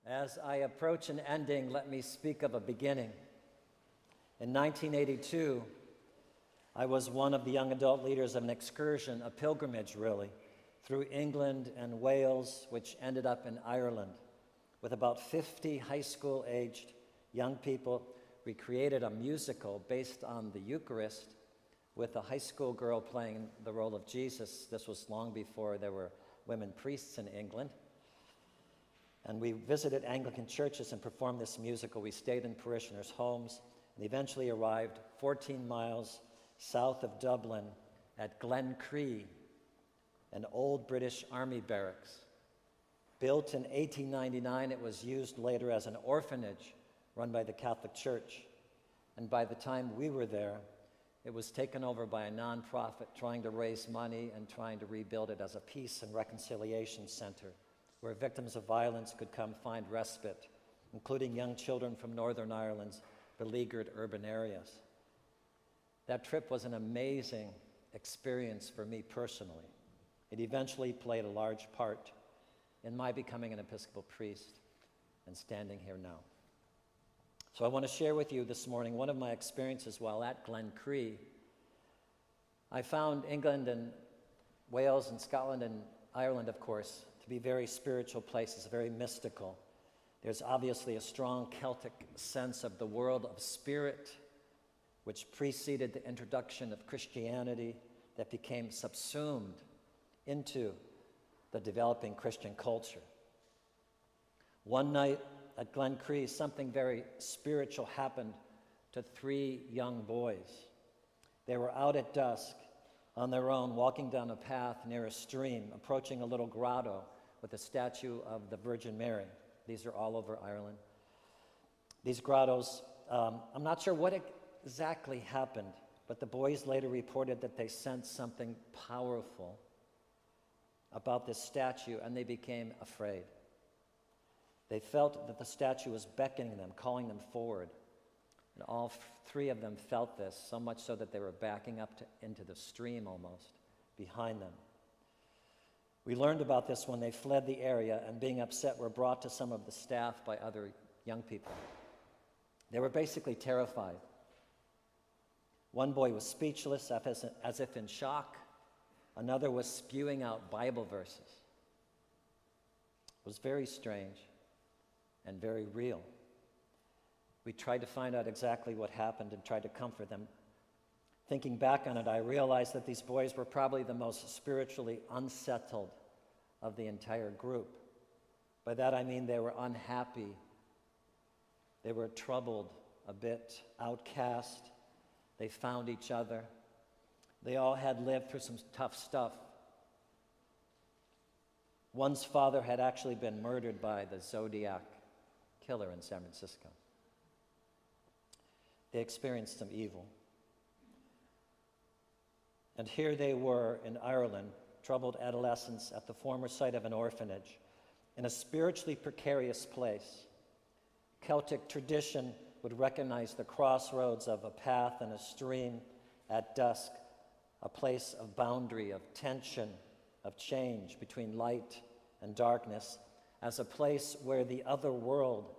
As I approach an ending, let me speak of a beginning. In 1982, I was one of the young adult leaders of an excursion, a pilgrimage really, through England and Wales, which ended up in Ireland. With about 50 high school-aged young people, we created a musical based on the Eucharist with a high school girl playing the role of Jesus. This was long before there were women priests in England. And we visited Anglican churches and performed this musical. We stayed in parishioners' homes and eventually arrived 14 miles south of Dublin at Glencree, an old British Army barracks. Built in 1899, it was used later as an orphanage run by the Catholic Church. And by the time we were there, it was taken over by a nonprofit trying to raise money and trying to rebuild it as a peace and reconciliation center where victims of violence could come find respite, including young children from Northern Ireland's beleaguered urban areas. That trip was an amazing experience for me personally. It eventually played a large part in my becoming an Episcopal priest and standing here now. So I want to share with you this morning one of my experiences while at Glencree. I found England and Wales and Scotland and Ireland, of course, to be very spiritual places, very mystical. There's obviously a strong Celtic sense of the world of spirit, which preceded the introduction of Christianity that became subsumed into the developing Christian culture. One night at Glencree, something very spiritual happened to 3 young boys. They were out at dusk on their own, walking down a path near a stream, approaching a little grotto with a statue of the Virgin Mary. These are all over Ireland. These grottos, I'm not sure what exactly happened, but the boys later reported that they sensed something powerful about this statue, and they became afraid. They felt that the statue was beckoning them, calling them forward. And all 3 of them felt this, so much so that they were backing up into the stream almost, behind them. We learned about this when they fled the area and, being upset, were brought to some of the staff by other young people. They were basically terrified. One boy was speechless, as if in shock. Another was spewing out Bible verses. It was very strange and very real. We tried to find out exactly what happened and tried to comfort them. Thinking back on it, I realized that these boys were probably the most spiritually unsettled of the entire group. By that I mean they were unhappy, they were troubled, a bit outcast. They found each other. They all had lived through some tough stuff. One's father had actually been murdered by the Zodiac killer in San Francisco. They experienced some evil. And here they were in Ireland, troubled adolescents at the former site of an orphanage, in a spiritually precarious place. Celtic tradition would recognize the crossroads of a path and a stream at dusk, a place of boundary, of tension, of change between light and darkness, as a place where the other world,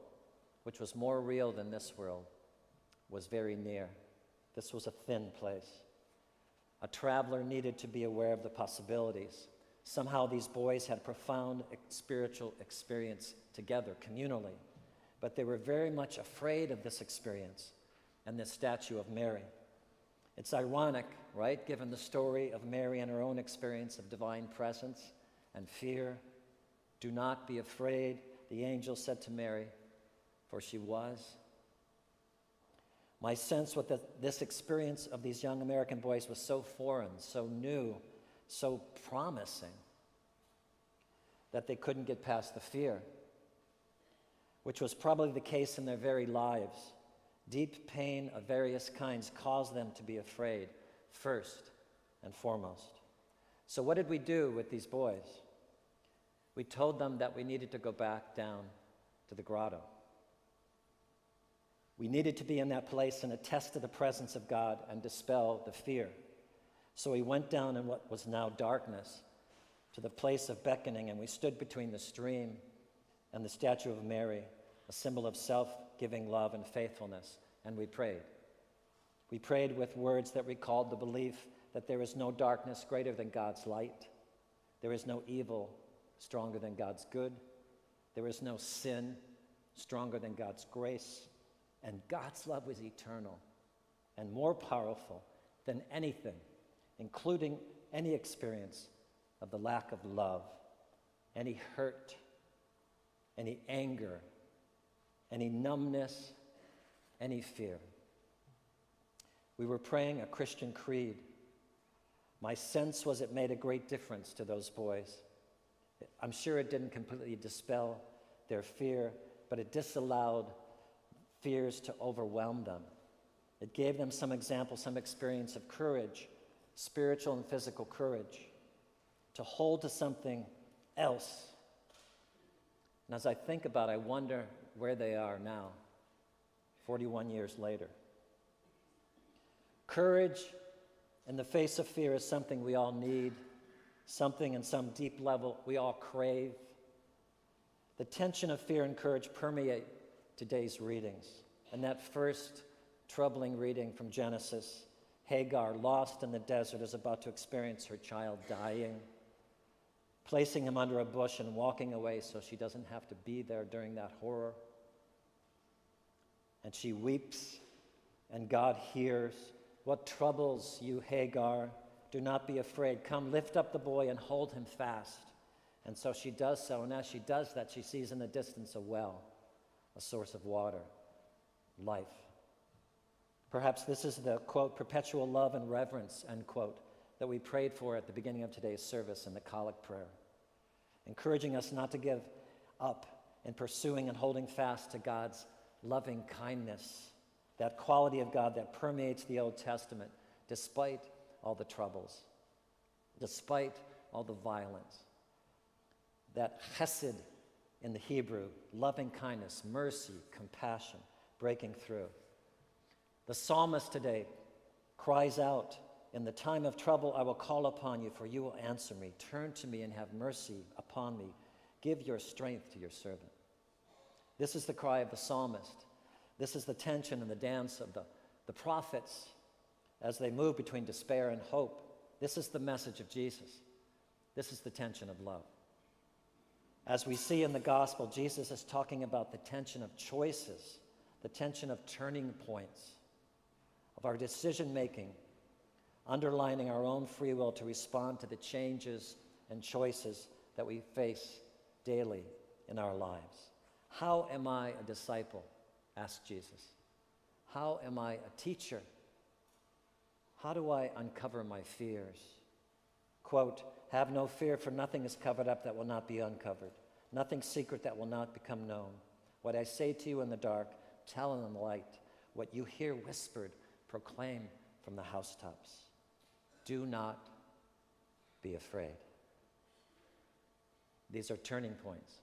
which was more real than this world, was very near. This was a thin place. A traveler needed to be aware of the possibilities. Somehow these boys had profound spiritual experience together, communally, but they were very much afraid of this experience and this statue of Mary. It's ironic, right, given the story of Mary and her own experience of divine presence and fear. "Do not be afraid," the angel said to Mary, for she was. My sense with this experience of these young American boys was so foreign, so new, so promising, that they couldn't get past the fear, which was probably the case in their very lives. Deep pain of various kinds caused them to be afraid, first and foremost. So what did we do with these boys? We told them that we needed to go back down to the grotto. We needed to be in that place and attest to the presence of God and dispel the fear. So we went down in what was now darkness to the place of beckoning, and we stood between the stream and the statue of Mary, a symbol of self-giving love and faithfulness, and we prayed. We prayed with words that recalled the belief that there is no darkness greater than God's light. There is no evil stronger than God's good. There is no sin stronger than God's grace. And God's love was eternal and more powerful than anything, including any experience of the lack of love, any hurt, any anger, any numbness, any fear. We were praying a Christian creed. My sense was it made a great difference to those boys. I'm sure it didn't completely dispel their fear, but it disallowed fears to overwhelm them. It gave them some example, some experience of courage, spiritual and physical courage, to hold to something else. And as I think about it, I wonder where they are now, 41 years later. Courage in the face of fear is something we all need, something in some deep level we all crave. The tension of fear and courage permeate today's readings. And that first troubling reading from Genesis, Hagar, lost in the desert, is about to experience her child dying, placing him under a bush and walking away so she doesn't have to be there during that horror. And she weeps, and God hears. What troubles you, Hagar? Do not be afraid. Come, lift up the boy and hold him fast. And so she does so, and as she does that, she sees in the distance a well, a source of water, life. Perhaps this is the, quote, perpetual love and reverence, end quote, that we prayed for at the beginning of today's service in the collect prayer, encouraging us not to give up in pursuing and holding fast to God's loving kindness, that quality of God that permeates the Old Testament despite all the troubles, despite all the violence. That chesed in the Hebrew, loving kindness, mercy, compassion, breaking through. The psalmist today cries out, in the time of trouble I will call upon you, for you will answer me. Turn to me and have mercy upon me. Give your strength to your servant. This is the cry of the psalmist. This is the tension and the dance of the prophets as they move between despair and hope. This is the message of Jesus. This is the tension of love. As we see in the gospel, Jesus is talking about the tension of choices, the tension of turning points, of our decision making, underlining our own free will to respond to the changes and choices that we face daily in our lives. How am I a disciple? Asked Jesus. How am I a teacher? How do I uncover my fears? Quote, have no fear, for nothing is covered up that will not be uncovered, nothing secret that will not become known. What I say to you in the dark, tell in the light. What you hear whispered, proclaim from the housetops. Do not be afraid. These are turning points.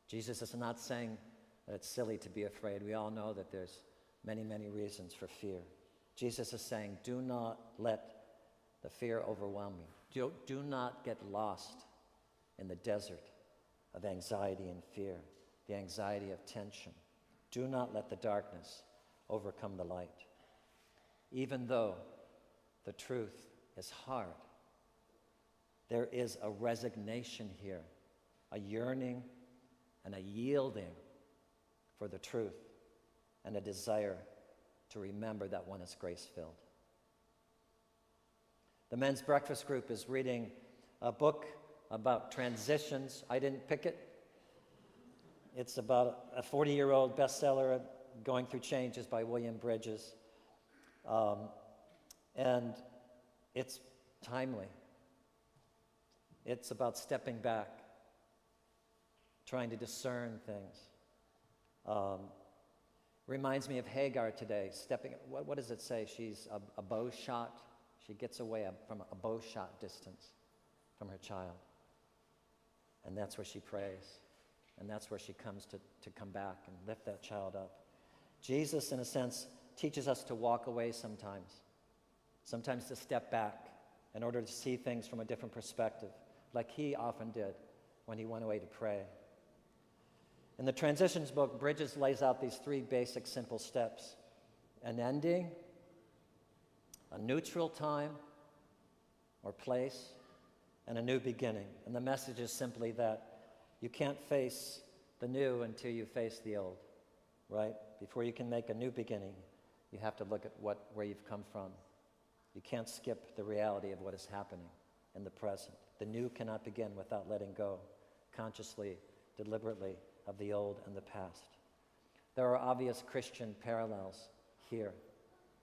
Jesus is not saying that it's silly to be afraid. We all know that there's many, many reasons for fear. Jesus is saying, do not let the fear overwhelm you. Do not get lost in the desert of anxiety and fear, the anxiety of tension. Do not let the darkness overcome the light. Even though the truth is hard, there is a resignation here, a yearning and a yielding for the truth, and a desire to remember that one is grace-filled. The men's breakfast group is reading a book about transitions. I didn't pick it. It's about a 40-year-old bestseller, Going Through Changes by William Bridges. And it's timely. It's about stepping back, trying to discern things. Reminds me of Hagar today, what does it say? She's a bow shot. She gets away from a bow shot distance from her child. And that's where she prays. And that's where she comes to come back and lift that child up. Jesus, in a sense, teaches us to walk away sometimes to step back in order to see things from a different perspective, like he often did when he went away to pray. In the Transitions book, Bridges lays out these three basic simple steps: an ending, a neutral time or place, and a new beginning. And the message is simply that you can't face the new until you face the old, right? Before you can make a new beginning, you have to look at where you've come from. You can't skip the reality of what is happening in the present. The new cannot begin without letting go, consciously, deliberately, of the old and the past. There are obvious Christian parallels here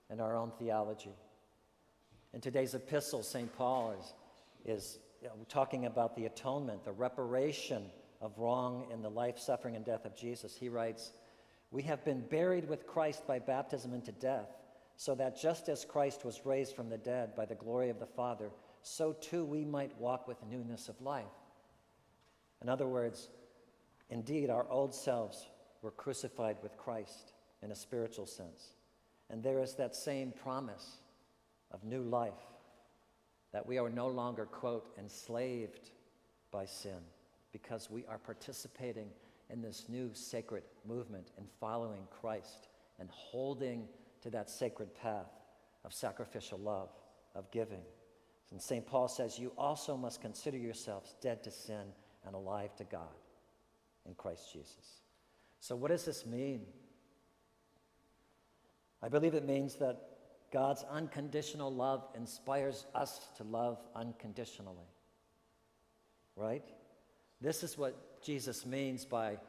in our own theology. In today's epistle, St. Paul is talking about the atonement, the reparation of wrong in the life, suffering, and death of Jesus. He writes, "We have been buried with Christ by baptism into death, so that just as Christ was raised from the dead by the glory of the Father, so too we might walk with newness of life." In other words, indeed, our old selves were crucified with Christ in a spiritual sense. And there is that same promise of new life, that we are no longer, quote, enslaved by sin, because we are participating in this new sacred movement and following Christ and holding to that sacred path of sacrificial love, of giving. And St. Paul says, you also must consider yourselves dead to sin and alive to God in Christ Jesus. So what does this mean? I believe it means that God's unconditional love inspires us to love unconditionally, right? This is what Jesus means by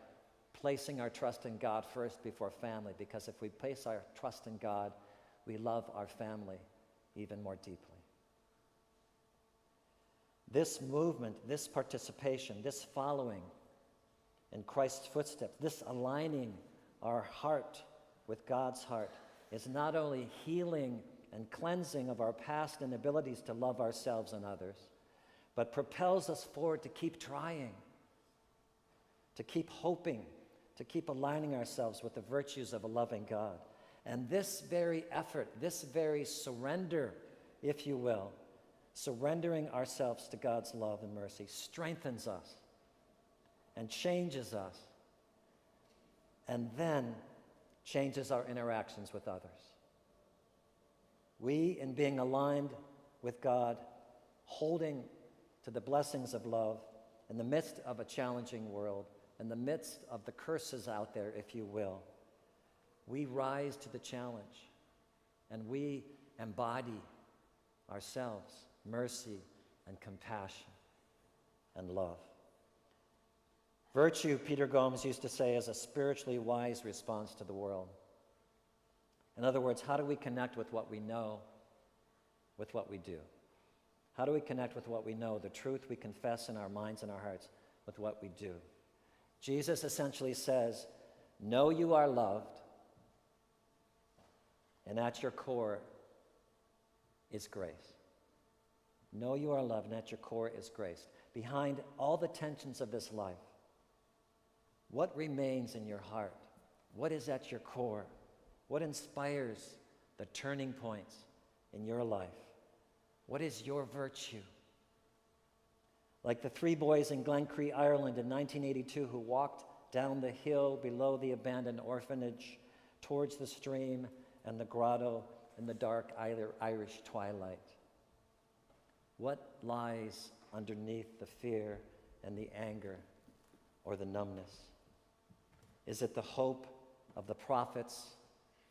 placing our trust in God first before family, because if we place our trust in God, we love our family even more deeply. This movement, this participation, this following in Christ's footsteps, this aligning our heart with God's heart is not only healing and cleansing of our past inabilities to love ourselves and others, but propels us forward to keep trying, to keep hoping, to keep aligning ourselves with the virtues of a loving God. And this very effort, this very surrender, if you will, surrendering ourselves to God's love and mercy, strengthens us and changes us, and then changes our interactions with others. We, in being aligned with God, holding to the blessings of love in the midst of a challenging world, in the midst of the curses out there, if you will, we rise to the challenge and we embody ourselves mercy and compassion and love. Virtue, Peter Gomes used to say, is a spiritually wise response to the world. In other words, how do we connect with what we know with what we do? How do we connect with what we know, the truth we confess in our minds and our hearts, with what we do? Jesus essentially says, know you are loved, and at your core is grace. Know you are loved, and at your core is grace. Behind all the tensions of this life, what remains in your heart? What is at your core? What inspires the turning points in your life? What is your virtue? Like the three boys in Glencree, Ireland in 1982 who walked down the hill below the abandoned orphanage towards the stream and the grotto in the dark Irish twilight. What lies underneath the fear and the anger or the numbness? Is it the hope of the prophets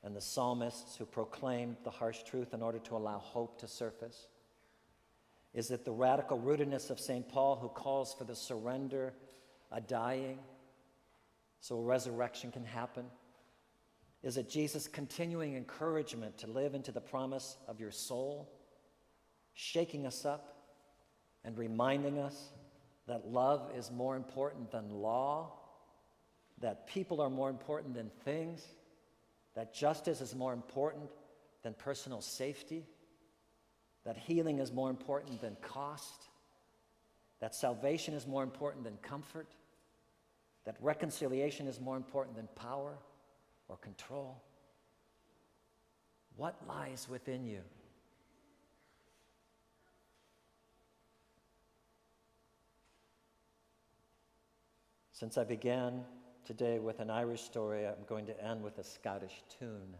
and the psalmists who proclaimed the harsh truth in order to allow hope to surface? Is it the radical rootedness of St. Paul who calls for the surrender, a dying, so a resurrection can happen? Is it Jesus' continuing encouragement to live into the promise of your soul, shaking us up and reminding us that love is more important than law, that people are more important than things, that justice is more important than personal safety, that healing is more important than cost, that salvation is more important than comfort, that reconciliation is more important than power or control? What lies within you? Since I began today with an Irish story. I'm going to end with a Scottish tune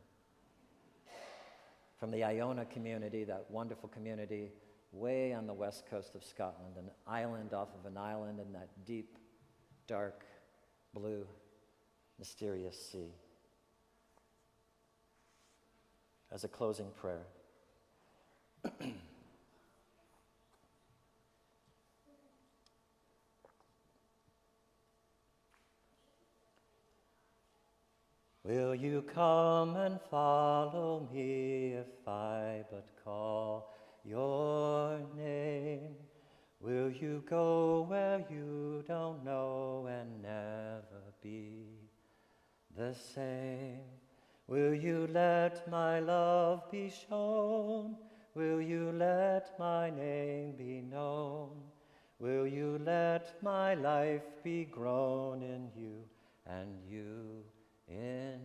from the Iona community, that wonderful community way on the west coast of Scotland, an island off of an island in that deep, dark, blue, mysterious sea. As a closing prayer. Will you come and follow me if I but call your name? Will you go where you don't know and never be the same? Will you let my love be shown? Will you let my name be known? Will you let my life be grown in you and you in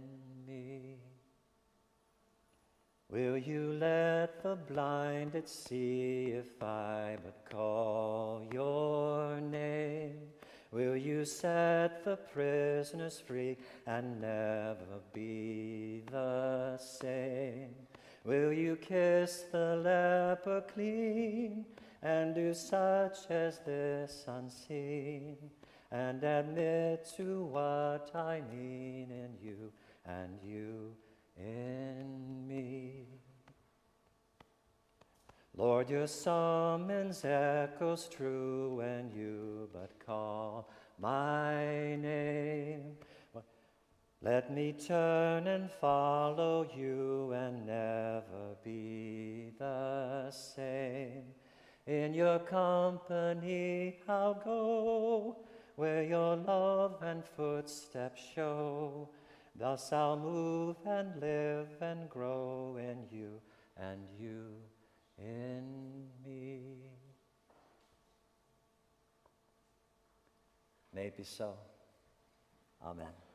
me? Will you let the blinded see if I but call your name? Will you set the prisoners free and never be the same? Will you kiss the leper clean and do such as this unseen and admit to what I mean in you and you in me? Lord, your summons echoes true when you but call my name. Let me turn and follow you and never be the same. In your company I'll go, where your love and footsteps show. Thus I'll move and live and grow in you and you in me. May it be so. Amen.